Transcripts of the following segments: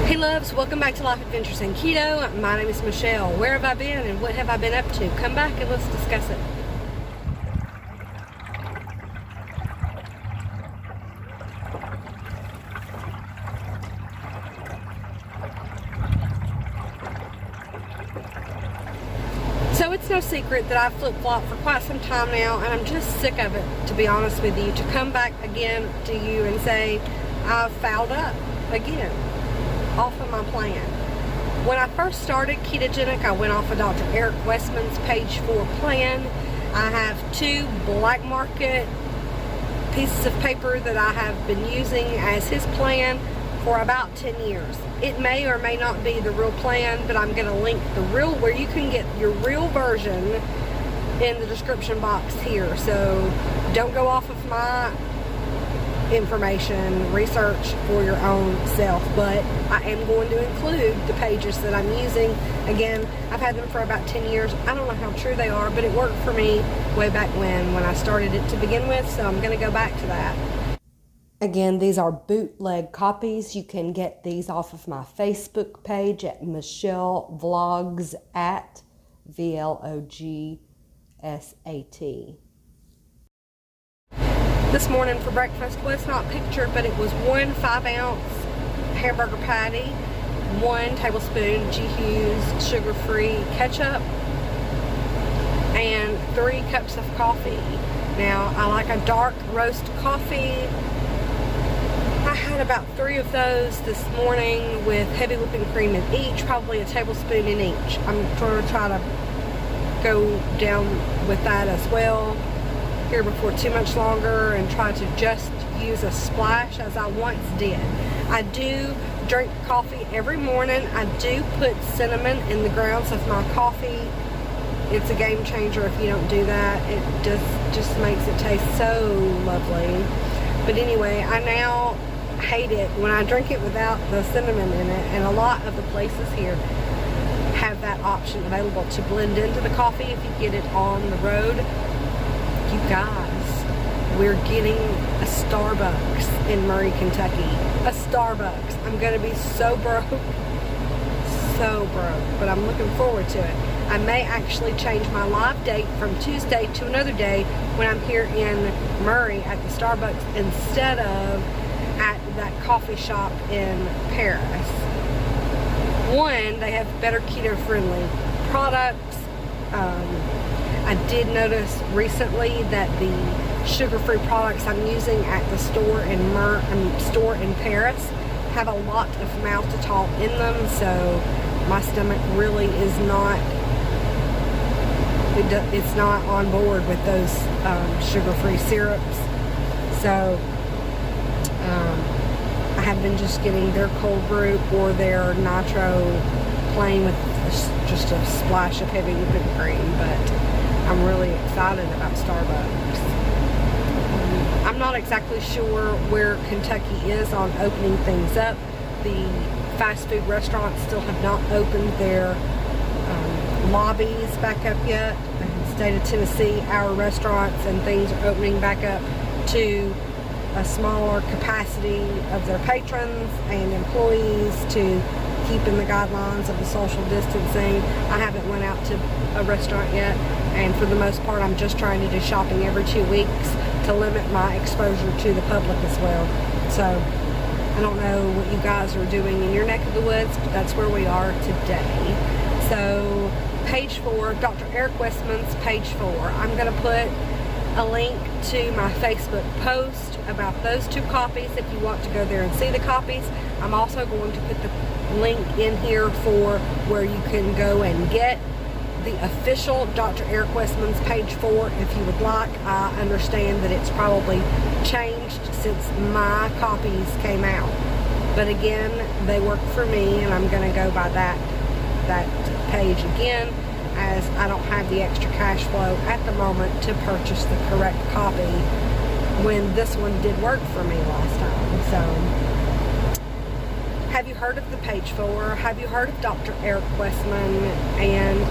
Hey loves, welcome back to Life Adventures in Keto. My name is Michelle. Where have I been and what have I been up to? Come back and let's discuss it. So it's no secret that I've flip-flopped for quite some time now, and I'm just sick of it, to be honest with you, to come back again to you and say I've fouled up again off of my plan. When I first started ketogenic, I went off of Dr. Eric Westman's page 4 plan. I have 2 black market pieces of paper that I have been using as his plan for about 10 years. It may or may not be the real plan, but I'm going to link the real, where you can get your real version, in the description box here. So don't go off of my information, research for your own self, but I am going to include the pages that I'm using. Again, I've had them for about 10 years. I don't know how true they are, but it worked for me way back when I started it to begin with, so I'm going to go back to that. Again, these are bootleg copies. You can get these off of my Facebook page at Michelle Vlogs at VLOGSAT. This morning for breakfast was not pictured, but it was 1 5-ounce hamburger patty, 1 tablespoon G. Hughes sugar-free ketchup, and 3 cups of coffee. Now, I like a dark roast coffee. I had about 3 of those this morning with heavy whipping cream in each, probably a tablespoon in each. I'm going to try to go down with that as well here before too much longer, and try to just use a splash as I once did. I do drink coffee every morning. I do put cinnamon in the grounds of my coffee. It's a game changer if you don't do that. It just makes it taste so lovely. But anyway, I now hate it when I drink it without the cinnamon in it, and a lot of the places here have that option available to blend into the coffee if you get it on the road. You guys, we're getting a Starbucks in Murray, Kentucky. A Starbucks. I'm going to be so broke. So broke. But I'm looking forward to it. I may actually change my live date from Tuesday to another day when I'm here in Murray at the Starbucks instead of at that coffee shop in Paris. One, they have better keto-friendly products. I did notice recently that the sugar-free products I'm using at the store in Paris have a lot of maltitol in them, so my stomach really is not, it's not on board with those sugar-free syrups. So I have been just getting their cold brew or their nitro plain with just a splash of heavy whipping cream, but I'm really excited about Starbucks. I'm not exactly sure where Kentucky is on opening things up. The fast food restaurants still have not opened their lobbies back up yet. In the state of Tennessee, our restaurants and things are opening back up to a smaller capacity of their patrons and employees to keep in the guidelines of the social distancing. I haven't went out to a restaurant yet, and for the most part I'm just trying to do shopping every 2 weeks to limit my exposure to the public as well. So I don't know what you guys are doing in your neck of the woods, but that's where we are today. So page 4, Dr. Eric Westman's page 4. I'm going to put a link to my Facebook post about those 2 copies if you want to go there and see the copies. I'm also going to put the link in here for where you can go and get the official Dr. Eric Westman's page 4 if you would like. I understand that it's probably changed since my copies came out, but again, they work for me, and I'm going to go by that page again, as I don't have the extra cash flow at the moment to purchase the correct copy when this one did work for me last time. So have you heard of the page 4? Have you heard of Dr. Eric Westman? And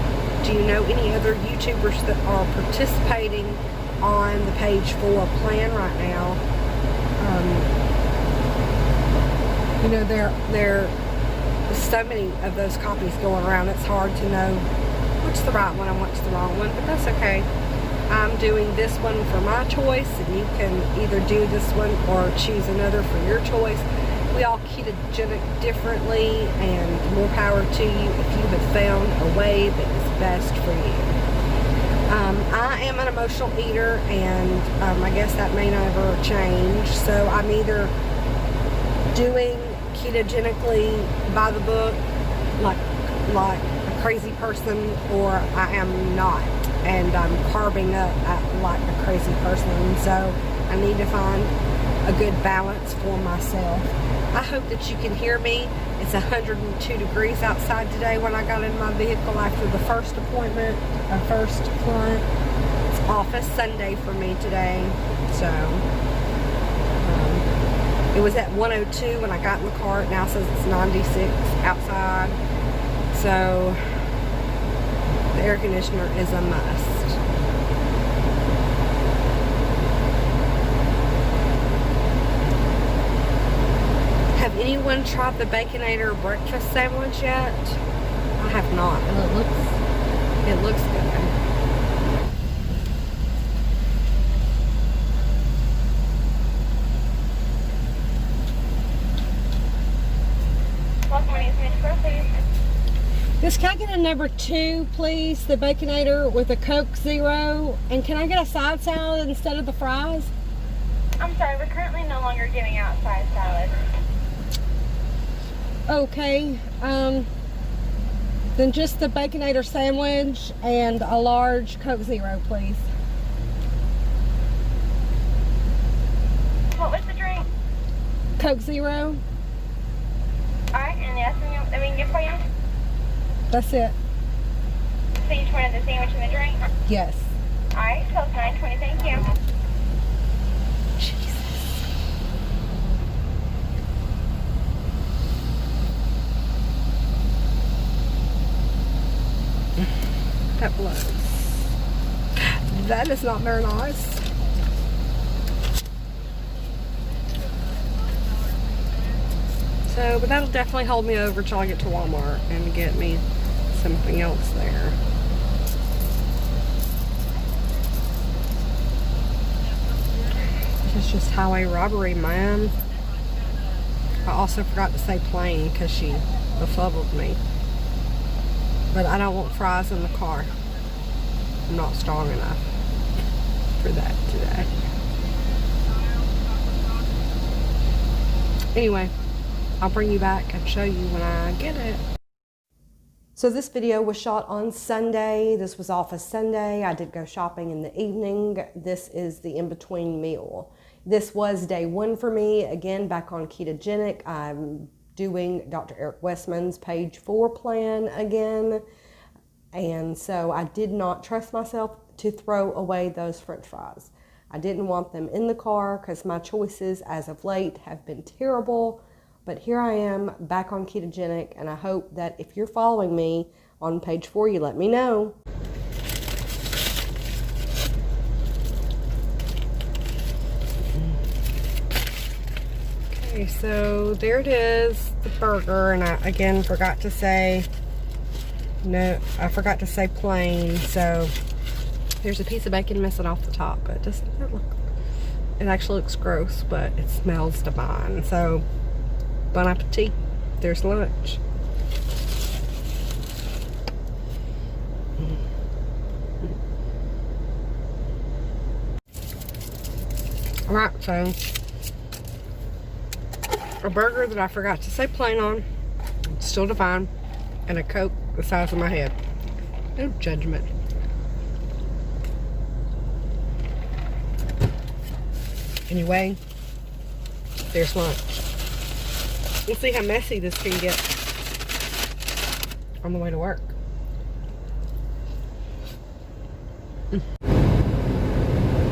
do you know any other YouTubers that are participating on the page 4 plan right now? You know, they're so many of those copies going around, it's hard to know which the right one and which the wrong one, but that's okay. I'm doing this one for my choice, and you can either do this one or choose another for your choice. We all ketogenic differently, and more power to you if you have found a way that is best for you. I am an emotional eater, and I guess that may never change, so I'm either doing ketogenically by the book like a crazy person, or I am not, and I'm carving up like a crazy person. So I need to find a good balance for myself. I hope that you can hear me. It's 102 degrees outside today when I got in my vehicle after the first appointment, first client. It's office Sunday for me today, so it was at 102 when I got in the car. It now says it's 96 outside. So the air conditioner is a must. Have anyone tried the Baconator breakfast sandwich yet? I have not. It looks good. Yes, can I get a number 2, please? The Baconator with a Coke Zero. And can I get a side salad instead of the fries? I'm sorry, we're currently no longer giving out side salads. Okay. Then just the Baconator sandwich and a large Coke Zero, please. What was the drink? Coke Zero. Alright, and that's what we can get for you? That's it. So you just wanted the sandwich and the drink? Yes. Alright, so it's $9.20, thank you. Jesus. That blows. That is not very nice. So, but that'll definitely hold me over till I get to Walmart and get me something else there. It's just highway robbery, man. I also forgot to say plain because she befuddled me. But I don't want fries in the car. I'm not strong enough for that today. Anyway, I'll bring you back and show you when I get it. So this video was shot on Sunday. This was Office Sunday. I did go shopping in the evening. This is the in-between meal. This was day 1 for me. Again, back on ketogenic. I'm doing Dr. Eric Westman's page 4 plan again. And so I did not trust myself to throw away those French fries. I didn't want them in the car because my choices as of late have been terrible. But here I am back on ketogenic, and I hope that if you're following me on page 4, you let me know. Okay, so there it is, the burger, and I again forgot to say, no, I forgot to say plain, so there's a piece of bacon missing off the top, but it actually looks gross, but it smells divine. So bon appetit. There's lunch. Alright, so a burger that I forgot to say plain on, still divine, and a Coke the size of my head. No judgment. Anyway, there's lunch. We'll see how messy this can get on the way to work.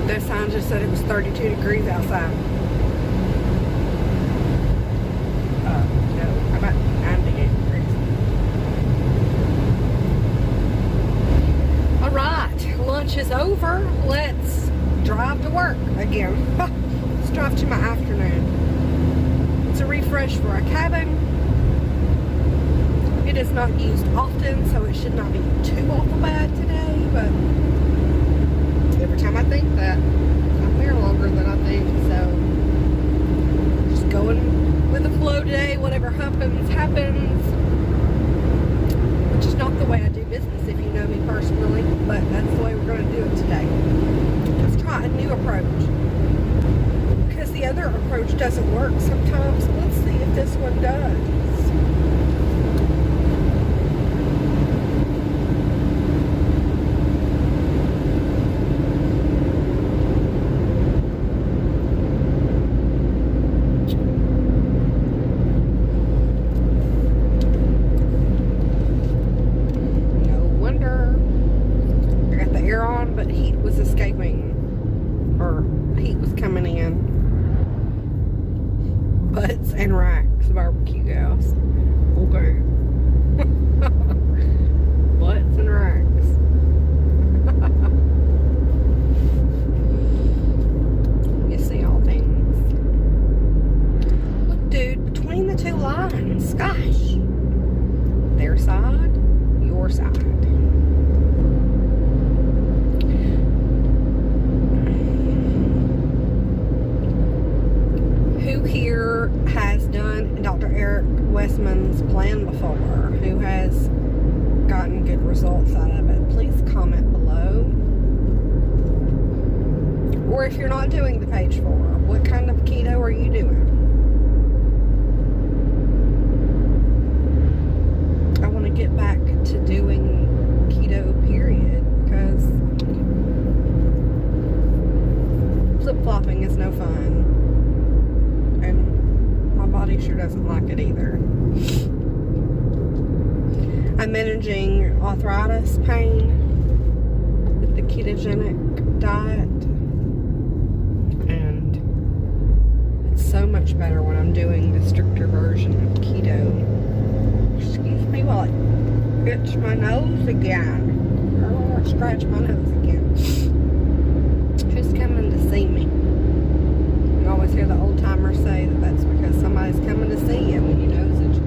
That sign just said it was 32 degrees outside. No, about 98 degrees. All right, lunch is over. Let's drive to work again. Let's drive to my afternoon. It's a refresh for our cabin. is not used often, so it should not be too awful bad today, but every time I think that, I'm there longer than I think, so just going with the flow today. Whatever happens, happens. Which is not the way I do business, if you know me personally, but that's the way we're going to do it today. Let's try a new approach. Because the other approach doesn't work sometimes. Let's see if this one does. But heat was escaping, or heat was coming in. Butts and racks barbecue gas. Okay. Butts and racks. You see all things. Look, dude, between the two lines, gosh. Their side, your side. Here has done Dr. Eric Westman's plan before, who has gotten good results out of it. Please comment below. Or if you're not doing the page 4, what kind of keto are you doing? I want to get back to doing keto, period, because flip-flopping is no fun. And my body sure doesn't like it either. I'm managing arthritis pain with the ketogenic diet, and it's so much better when I'm doing the stricter version of keto. Excuse me while I itch my nose again. Or scratch my nose again. Who's coming to see me? You always hear the old timers say that that's because somebody's coming to see you when your nose itches.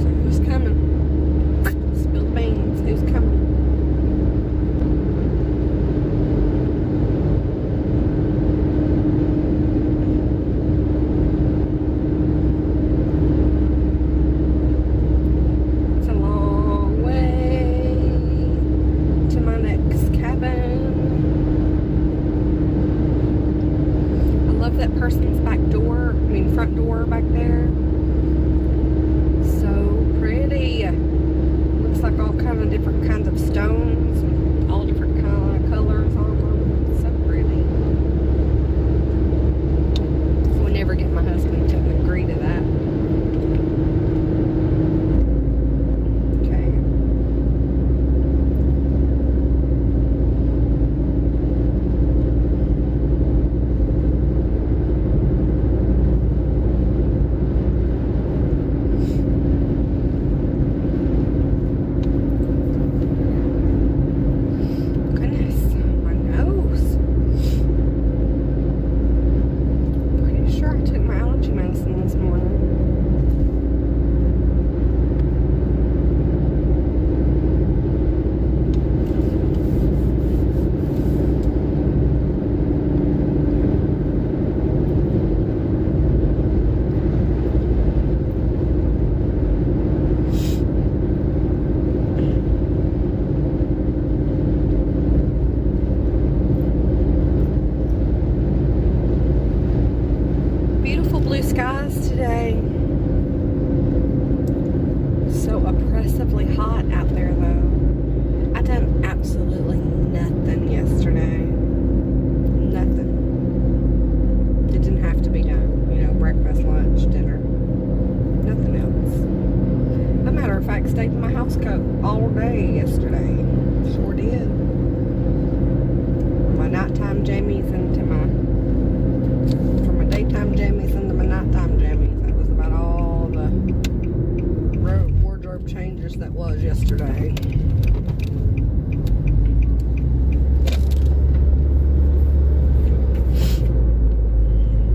So who's coming? Spill the beans. Who's coming? It's a long way to my next cabin. That person's front door back there. So pretty. Looks like all kind of different kinds of stones, all different kind of colors on them. So pretty. Would never get my husband to agree to that. Okay. Blue skies today. So oppressively hot out there though. I done absolutely nothing yesterday. Nothing. It didn't have to be done. You know, breakfast, lunch, dinner. Nothing else. As a matter of fact, stayed in my house coat all day yesterday. Sure did. My nighttime jammies into my daytime jammies into my nighttime jammies. That was about all the wardrobe changes that was yesterday.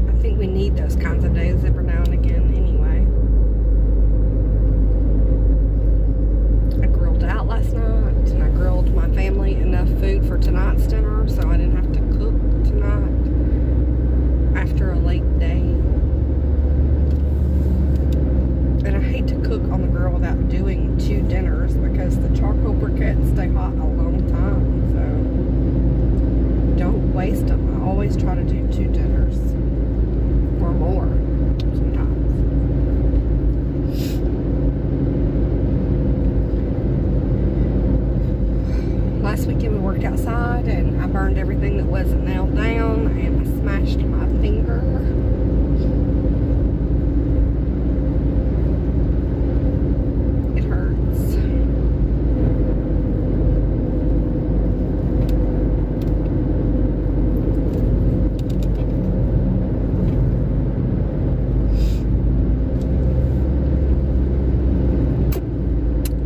I think we need those kinds of days every now and again anyway. tonight's dinner, so I didn't have to cook tonight after a late day. And I hate to cook on the grill without doing 2 dinners because the charcoal briquettes stay hot a long time, so don't waste them. I always try to do 2 dinners or more sometimes. Last weekend we worked outside and I burned everything that wasn't nailed down and I smashed my finger. It hurts.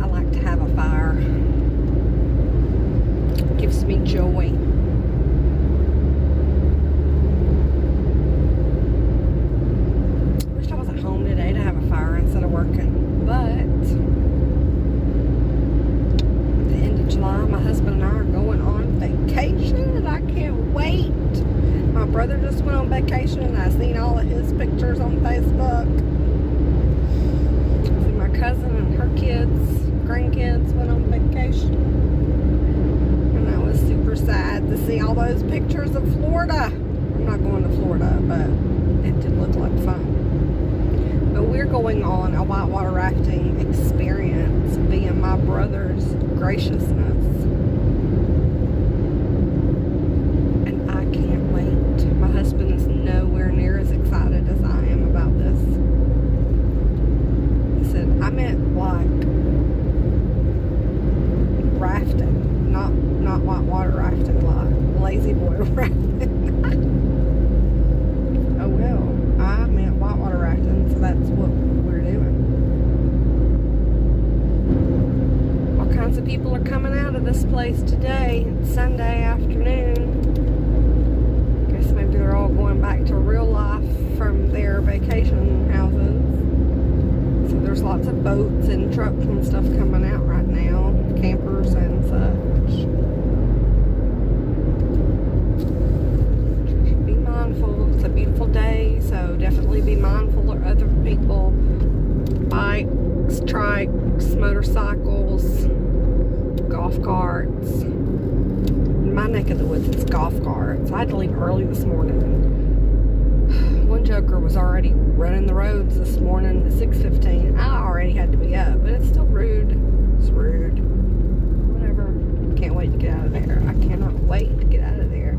I like to have a fire. Gives me joy. Wish I was at home today to have a fire instead of working, but at the end of July my husband and I are going on vacation and I can't wait. My brother just went on vacation and I've seen all of his pictures on Facebook. See, my cousin and her kids, grandkids went on vacation. Super sad to see all those pictures of Florida. I'm not going to Florida, but it did look like fun. But we're going on a whitewater rafting experience via my brother's graciousness. And I can't wait. My husband is nowhere near as excited as I am about this. He said, I meant like rafting, not whitewater rafting, like lazy boy rafting. Oh well, I meant whitewater rafting, so that's what we're doing. All kinds of people are coming out of this place today. It's Sunday afternoon. Guess maybe they're all going back to real life from their vacation houses. So there's lots of boats and trucks and stuff coming out right now, campers and such. Be mindful. It's a beautiful day, so definitely be mindful of other people. Bikes, trikes, motorcycles, golf carts. In my neck of the woods, it's golf carts. I had to leave early this morning. One joker was already running the roads this morning at 6:15. I already had to be up, but it's still rude. It's rude. Whatever. Can't wait to get out of there. I cannot wait to get out of there.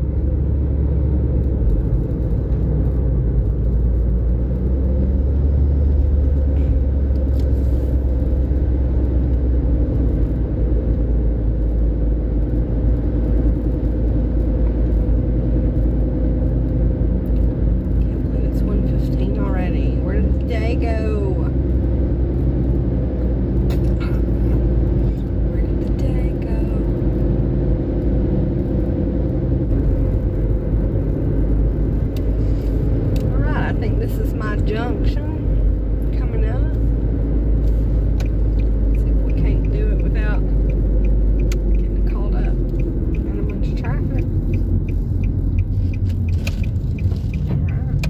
Junction coming up. See if we can't do it without getting caught up in a bunch of traffic. Alright.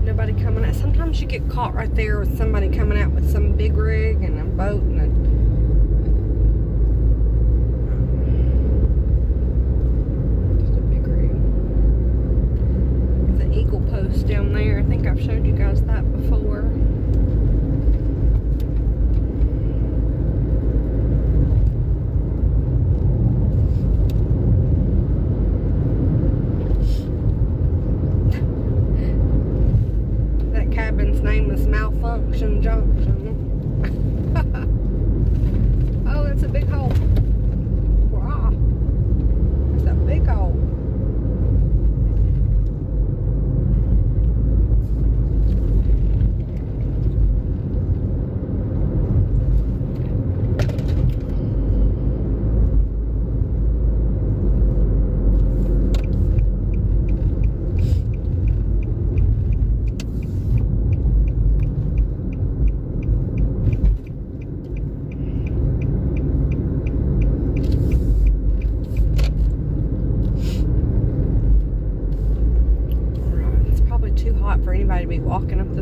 Nobody coming out. Sometimes you get caught right there with somebody coming out with some big rig and a boat and a post down there. I think I've showed you guys that before. That cabin's name is Malfunction Junction. Oh, that's a big hole. Wow. That's a big hole.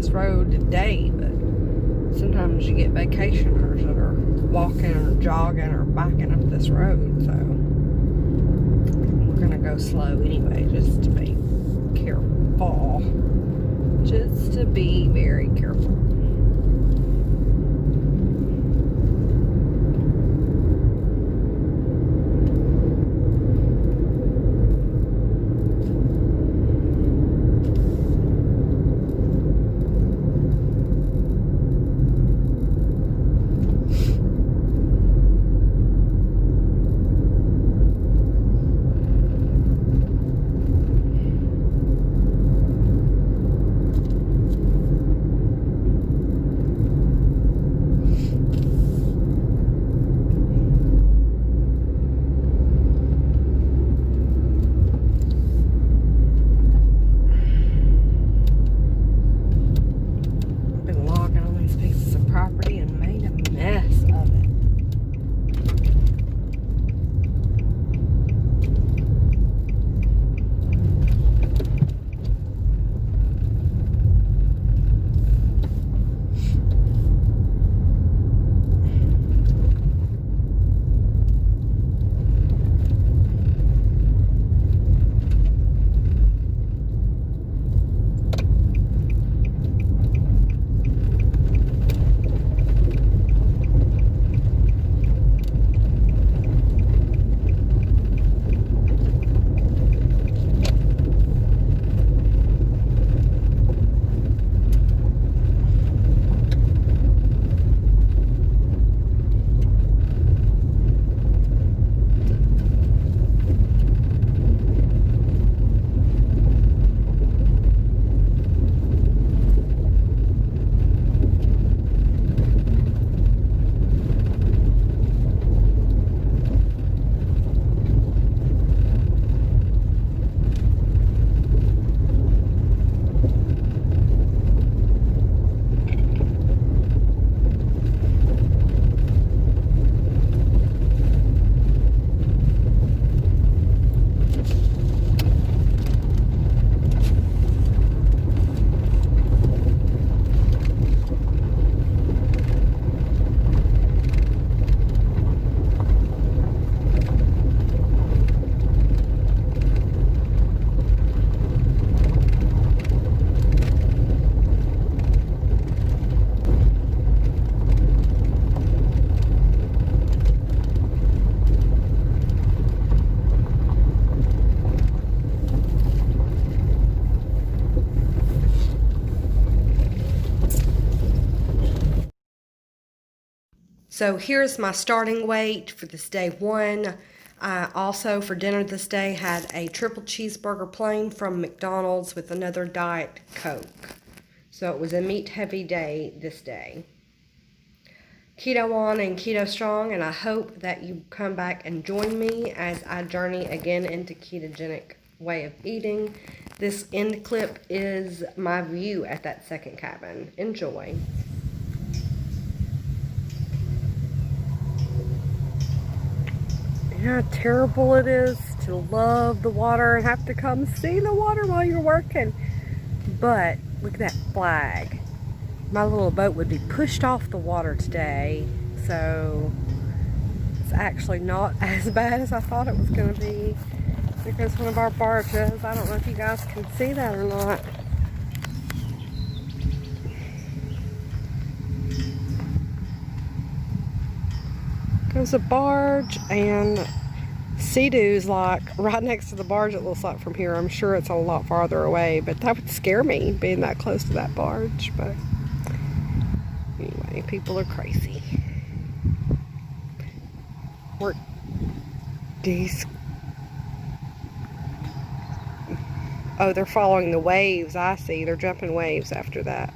this road today, but sometimes you get vacationers that are walking or jogging or biking up this road, so we're gonna go slow anyway, just to be careful. Just to be very careful. So here's my starting weight for this day one. I also for dinner this day had a triple cheeseburger plain from McDonald's with another Diet Coke. So it was a meat heavy day this day. Keto on and keto strong, and I hope that you come back and join me as I journey again into ketogenic way of eating. This end clip is my view at that second cabin. Enjoy. How terrible it is to love the water and have to come see the water while you're working. But look at that flag. My little boat would be pushed off the water today, so it's actually not as bad as I thought it was going to be. Because one of our barges, I don't know if you guys can see that or not. There's a barge, and Sea-Doo's like right next to the barge, it looks like from here. I'm sure it's a lot farther away, but that would scare me being that close to that barge. But anyway, people are crazy. Oh, they're following the waves. I see. They're jumping waves after that.